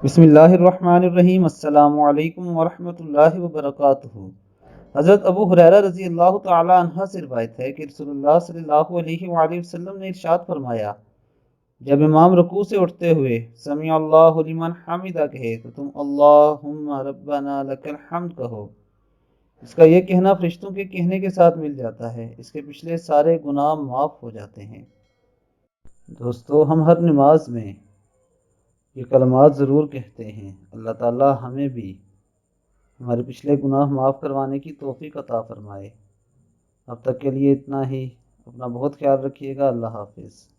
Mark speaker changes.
Speaker 1: بسم اللہ الرحمن الرحیم۔ السلام علیکم ورحمۃ اللہ وبرکاتہ۔ حضرت ابو ہریرہ رضی اللہ تعالی عنہ سے روایت ہے کہ رسول اللہ صلی اللہ علیہ وآلہ وسلم نے ارشاد فرمایا، جب امام رکوع سے اٹھتے ہوئے سمیع اللہ لمن حمدہ کہے تو تم اللہم ربنا لک الحمد کہو۔ اس کا یہ کہنا فرشتوں کے کہنے کے ساتھ مل جاتا ہے، اس کے پچھلے سارے گناہ معاف ہو جاتے ہیں۔ دوستو، ہم ہر نماز میں یہ کلمات ضرور کہتے ہیں۔ اللہ تعالی ہمیں بھی ہمارے پچھلے گناہ معاف کروانے کی توفیق عطا فرمائے۔ اب تک کے لیے اتنا ہی۔ اپنا بہت خیال رکھیے گا۔ اللہ حافظ۔